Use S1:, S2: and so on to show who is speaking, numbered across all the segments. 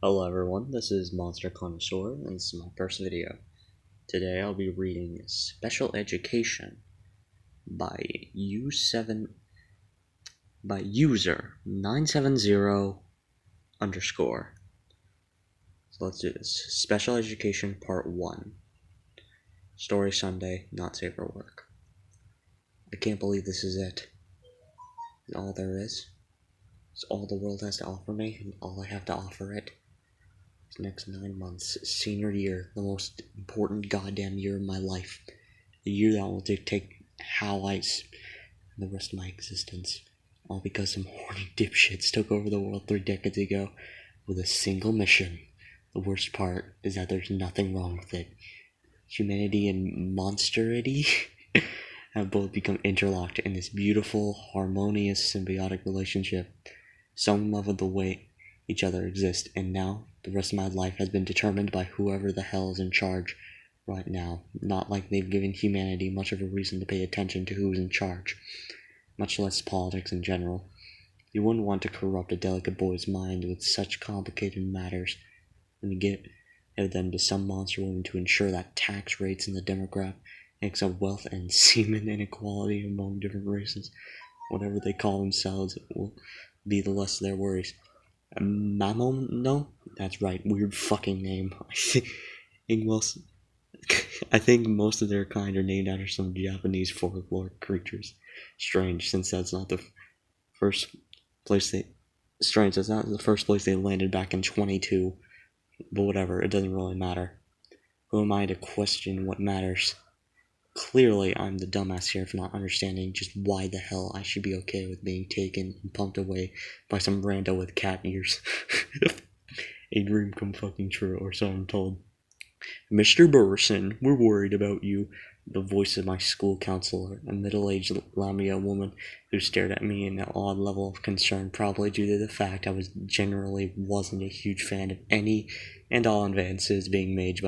S1: Hello everyone, this is Connoisseur, and this is my first video. Today I'll be reading Special Education by user 970 underscore. So let's do this. Special Education Part 1. Story Sunday, not safe for work. I can't believe this is it. It's all there is. It's all the world has to offer me, and all I have to offer it. Next 9 months, senior year, the most important goddamn year of my life. The year that will dictate how I spend the rest of my existence. All because some horny dipshits took over the world 3 decades ago with a single mission. The worst part is that there's nothing wrong with it. Humanity and monsterity have both become interlocked in this beautiful, harmonious, symbiotic relationship. So in love with the way each other exist, and now the rest of my life has been determined by whoever the hell is in charge right now. Not like they've given humanity much of a reason to pay attention to who's in charge, much less politics in general. You wouldn't want to corrupt a delicate boy's mind with such complicated matters, and to give them to some monster woman to ensure that tax rates in the demographics of wealth and semen inequality among different races, whatever they call themselves, will be the less of their worries. Mammo? No? That's right, weird fucking name. I think most of their kind are named after some Japanese folklore creatures. Strange, since that's not the first place they landed back in 22. But whatever, it doesn't really matter. Who am I to question what matters? Clearly, I'm the dumbass here for not understanding just why the hell I should be okay with being taken and pumped away by some rando with cat ears. A dream come fucking true, or so I'm told. Mr. Burson, we're worried about you. The voice of my school counselor, a middle-aged Lamia woman who stared at me in an odd level of concern, probably due to the fact I wasn't a huge fan of any and all advances being made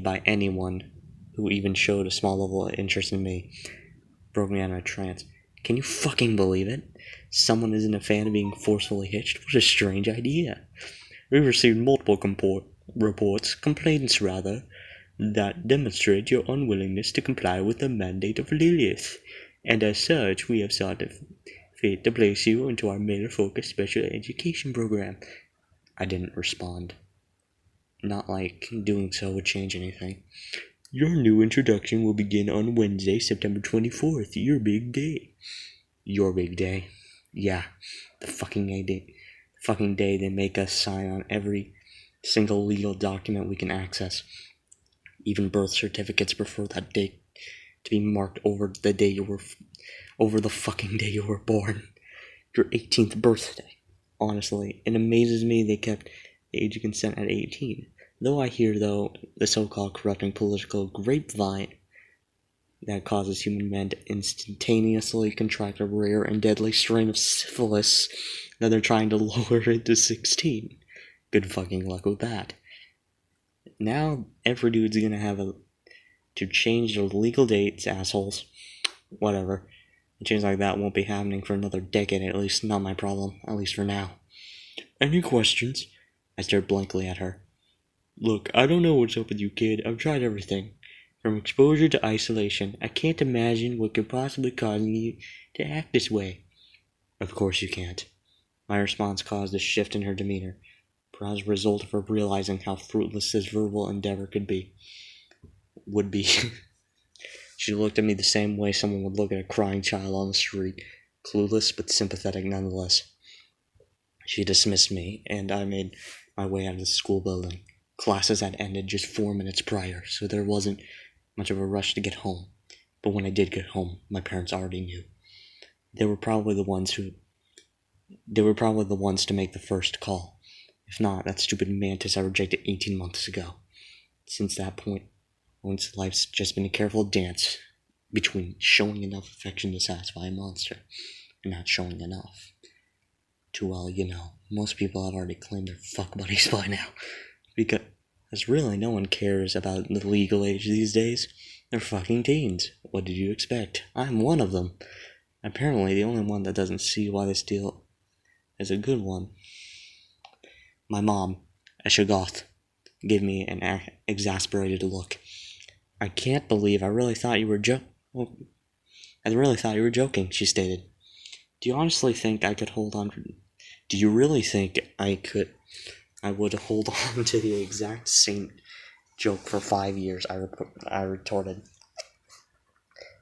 S1: by anyone who even showed a small level of interest in me. Broke me out of a trance. Can you fucking believe it? Someone isn't a fan of being forcefully hitched? What a strange idea. We've received multiple complaints that demonstrate your unwillingness to comply with the mandate of Lilith, and as such, we have sought fit to place you into our male-focused special education program. I didn't respond. Not like doing so would change anything. Your new introduction will begin on Wednesday, September 24th, your big day. Your big day. Yeah, the fucking day they make us sign on every single legal document we can access. Even birth certificates prefer that date to be marked over the fucking day you were born. Your 18th birthday. Honestly, it amazes me they kept the age of consent at 18. Though I hear, the so-called corrupting political grapevine that causes human men to instantaneously contract a rare and deadly strain of syphilis that they're trying to lower it to 16. Good fucking luck with that. Now, every dude's gonna have to change their legal dates, assholes. Whatever. A change like that won't be happening for another decade, at least not my problem, at least for now. Any questions? I stared blankly at her. Look, I don't know what's up with you, kid. I've tried everything. From exposure to isolation, I can't imagine what could possibly cause you to act this way. Of course you can't. My response caused a shift in her demeanor, perhaps a result of her realizing how fruitless this verbal endeavor would be. She looked at me the same way someone would look at a crying child on the street, clueless but sympathetic nonetheless. She dismissed me, and I made my way out of the school building. Classes had ended just 4 minutes prior, so there wasn't much of a rush to get home. But when I did get home, my parents already knew. They were probably the ones to make the first call. If not, that stupid mantis I rejected 18 months ago. Since that point, life's just been a careful dance between showing enough affection to satisfy a monster and not showing enough. Most people have already claimed their fuck buddies by now. Because really no one cares about the legal age these days. They're fucking teens. What did you expect? I'm one of them. Apparently the only one that doesn't see why this deal is a good one. My mom, a Shoggoth, gave me an exasperated look. I can't believe I really thought you were joking, she stated. Do you honestly think I could hold on? Do you really think I would hold on to the exact same joke for 5 years? I retorted.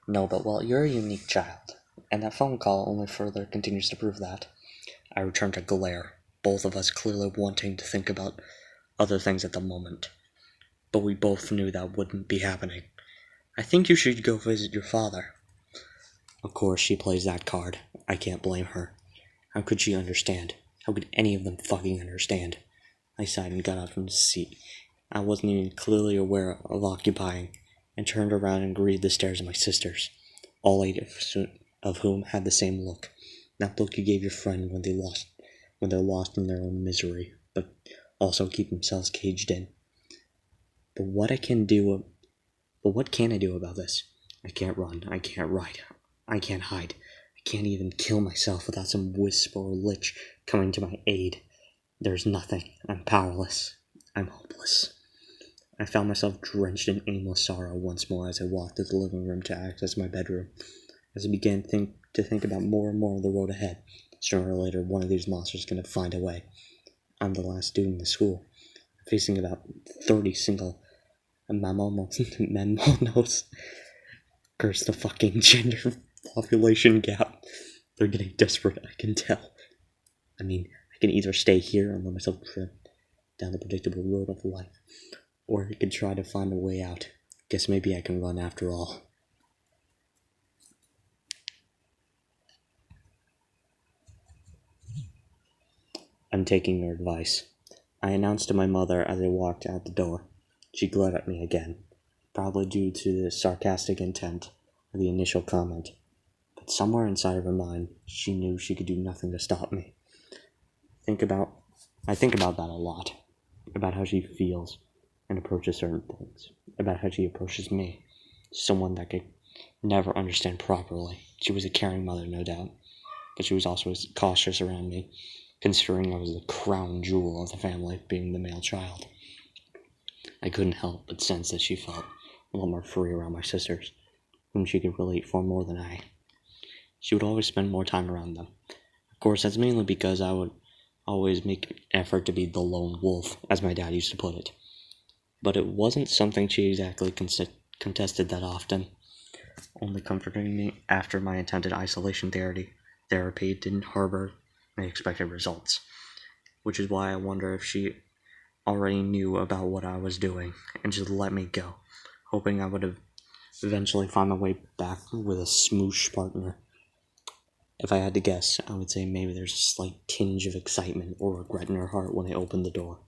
S1: No, but well, you're a unique child, and that phone call only further continues to prove that. I returned a glare, both of us clearly wanting to think about other things at the moment. But we both knew that wouldn't be happening. I think you should go visit your father. Of course she plays that card. I can't blame her. How could she understand? How could any of them fucking understand? I sighed and got up from the seat I wasn't even clearly aware of occupying, and turned around and greeted the stares of my sisters, all 8 of whom had the same look. That look you gave your friend when they're lost in their own misery, but also keep themselves caged in. But what can I do about this? I can't run, I can't ride, I can't hide. I can't even kill myself without some wisp or lich coming to my aid. There's nothing. I'm powerless. I'm hopeless. I found myself drenched in aimless sorrow once more as I walked to the living room to access my bedroom. As I began to think about more and more of the road ahead, sooner or later one of these monsters is going to find a way. I'm the last student in the school, facing about 30 single Memonos. Curse the fucking gender population gap. They're getting desperate, I can tell. I mean, I can either stay here and let myself drift down the predictable road of life, or I can try to find a way out. Guess maybe I can run after all. I'm taking your advice, I announced to my mother as I walked out the door. She glared at me again, probably due to the sarcastic intent of the initial comment, but somewhere inside of her mind, she knew she could do nothing to stop me. I think about that a lot, about how she feels and approaches certain things, about how she approaches me, someone that could never understand properly. She was a caring mother, no doubt, but she was also cautious around me, considering I was the crown jewel of the family, being the male child. I couldn't help but sense that she felt a lot more free around my sisters, whom she could relate far more than I. She would always spend more time around them. Of course, that's mainly because I would always make an effort to be the lone wolf, as my dad used to put it. But it wasn't something she exactly contested that often, only comforting me after my attempted isolation therapy didn't harbor the expected results, which is why I wonder if she already knew about what I was doing and just let me go, hoping I would have eventually find my way back with a smoosh partner. If I had to guess, I would say maybe there's a slight tinge of excitement or regret in her heart when I opened the door.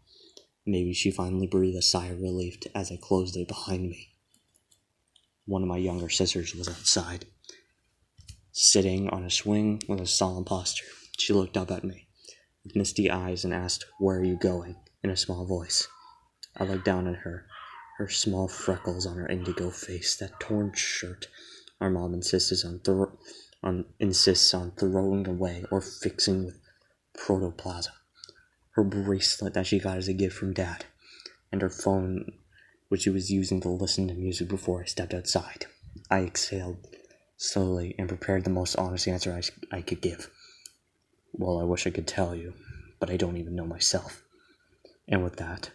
S1: Maybe she finally breathed a sigh of relief as I closed it behind me. One of my younger sisters was outside, sitting on a swing with a solemn posture. She looked up at me with misty eyes and asked, "Where are you going?" in a small voice. I looked down at her small freckles on her indigo face, that torn shirt our mom insists on throwing away or fixing with protoplasm, her bracelet that she got as a gift from Dad, and her phone, which she was using to listen to music before I stepped outside. I exhaled slowly and prepared the most honest answer I could give. Well, I wish I could tell you, but I don't even know myself. And with that,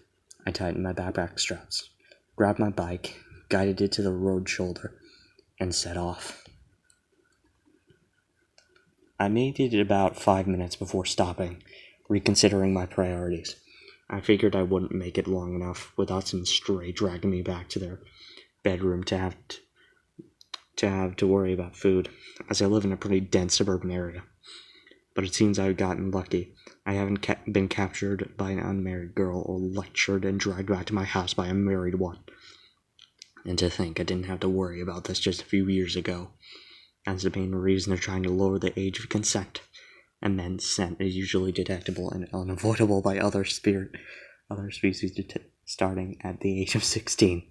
S1: I tightened my backpack straps, grabbed my bike, guided it to the road shoulder, and set off. I made it about 5 minutes before stopping, reconsidering my priorities. I figured I wouldn't make it long enough without some stray dragging me back to their bedroom to have to worry about food, as I live in a pretty dense suburban area. But it seems I've gotten lucky. I haven't been captured by an unmarried girl or lectured and dragged back to my house by a married one. And to think I didn't have to worry about this just a few years ago. That's the main reason they're trying to lower the age of consent. And men's scent is usually detectable and unavoidable by other species starting at the age of 16.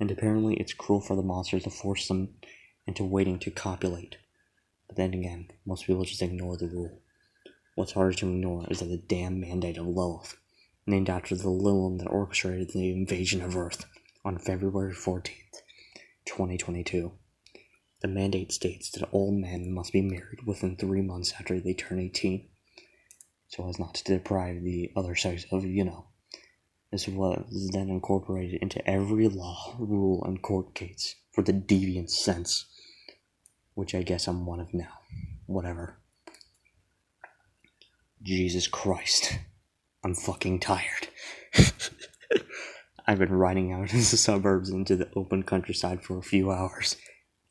S1: And apparently it's cruel for the monsters to force them into waiting to copulate. But then again, most people just ignore the rule. What's harder to ignore is that the damn mandate of Lilith, named after the Lilith that orchestrated the invasion of Earth on February 14th, 2022. The mandate states that all men must be married within 3 months after they turn 18, so as not to deprive the other sex of, This was then incorporated into every law, rule, and court case for the deviant sense, which I guess I'm one of now. Whatever. Jesus Christ. I'm fucking tired. I've been riding out in the suburbs into the open countryside for a few hours,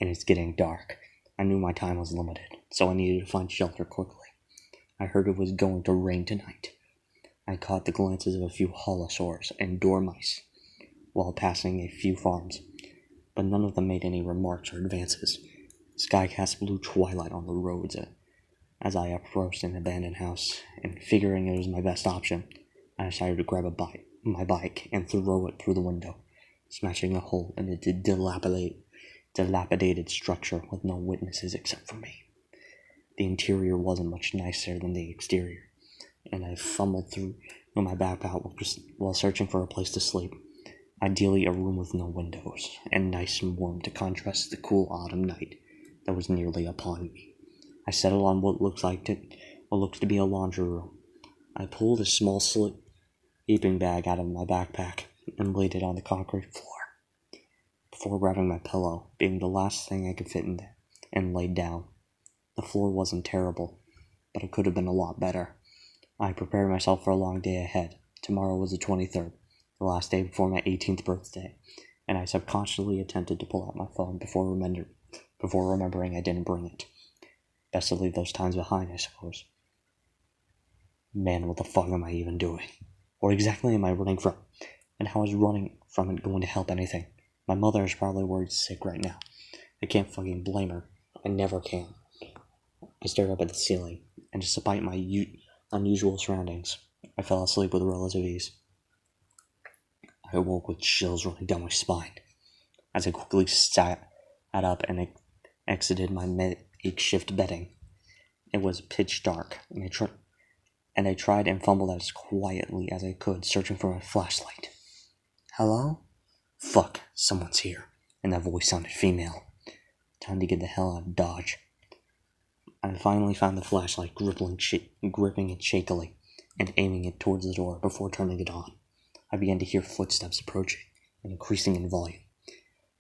S1: and it's getting dark. I knew my time was limited, so I needed to find shelter quickly. I heard it was going to rain tonight. I caught the glances of a few holosaurs and dormice while passing a few farms, but none of them made any remarks or advances. The sky cast blue twilight on the roads as I approached an abandoned house, and figuring it was my best option, I decided to grab my bike and throw it through the window, smashing a hole in the dilapidated structure with no witnesses except for me. The interior wasn't much nicer than the exterior, and I fumbled through my backpack while searching for a place to sleep, ideally a room with no windows, and nice and warm to contrast the cool autumn night that was nearly upon me. I settled on what looks to be a laundry room. I pulled a small sleeping bag out of my backpack and laid it on the concrete floor, before grabbing my pillow, being the last thing I could fit in there, and laid down. The floor wasn't terrible, but it could have been a lot better. I prepared myself for a long day ahead. Tomorrow was the 23rd, the last day before my 18th birthday, and I subconsciously attempted to pull out my phone before remembering I didn't bring it. Best to leave those times behind, I suppose. Man, what the fuck am I even doing? What exactly am I running from? And how is running from it going to help anything? My mother is probably worried sick right now. I can't fucking blame her. I never can. I stared up at the ceiling, and despite my unusual surroundings, I fell asleep with relative ease. I awoke with chills running down my spine as I quickly sat up and exited my makeshift bedding. It was pitch dark, and I tried and fumbled as quietly as I could, searching for my flashlight. Hello? Fuck, someone's here, and that voice sounded female. Time to get the hell out of Dodge. I finally found the flashlight, gripping it shakily, and aiming it towards the door before turning it on. I began to hear footsteps approaching, and increasing in volume.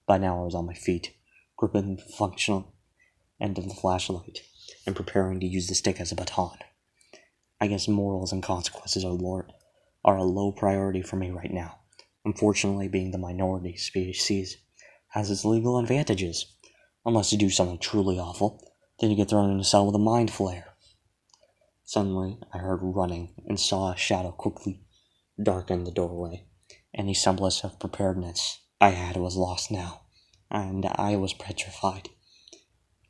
S1: By now I was on my feet, gripping the functional end of the flashlight, and preparing to use the stick as a baton. I guess morals and consequences are a low priority for me right now. Unfortunately, being the minority species has its legal advantages. Unless you do something truly awful, then you get thrown in a cell with a mind flare. Suddenly, I heard running and saw a shadow quickly darken the doorway. Any semblance of preparedness I had was lost now, and I was petrified.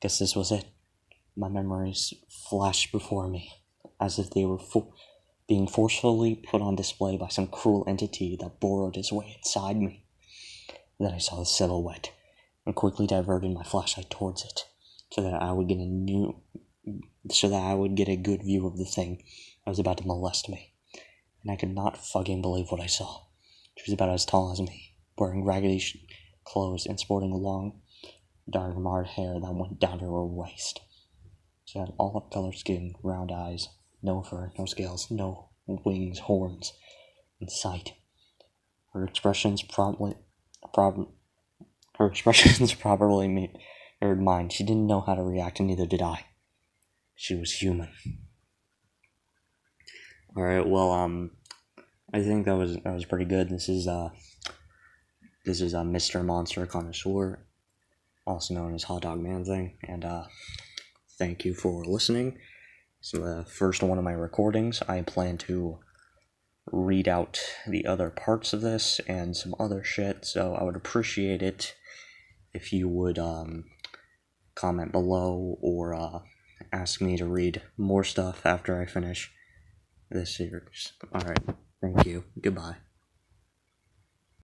S1: Guess this was it. My memories flashed before me, as if they were being forcefully put on display by some cruel entity that burrowed its way inside me. Then I saw the silhouette, and quickly diverted my flashlight towards it, so that I would get a good view of the thing that was about to molest me. And I could not fucking believe what I saw. She was about as tall as me, wearing raggedy clothes and sporting long, dark marred hair that went down to her waist. She had olive-colored skin, round eyes, no fur, no scales, no wings, horns in sight. Her expressions properly mirrored mine. She didn't know how to react, and neither did I. She was human. Alright, well, I think that was pretty good. This is Mr.MonsterConnoisseur, also known as Hot Dog Man Thing, and thank you for listening. This is the first one of my recordings. I plan to read out the other parts of this and some other shit, so I would appreciate it if you would comment below or ask me to read more stuff after I finish this series. Alright, thank you. Goodbye.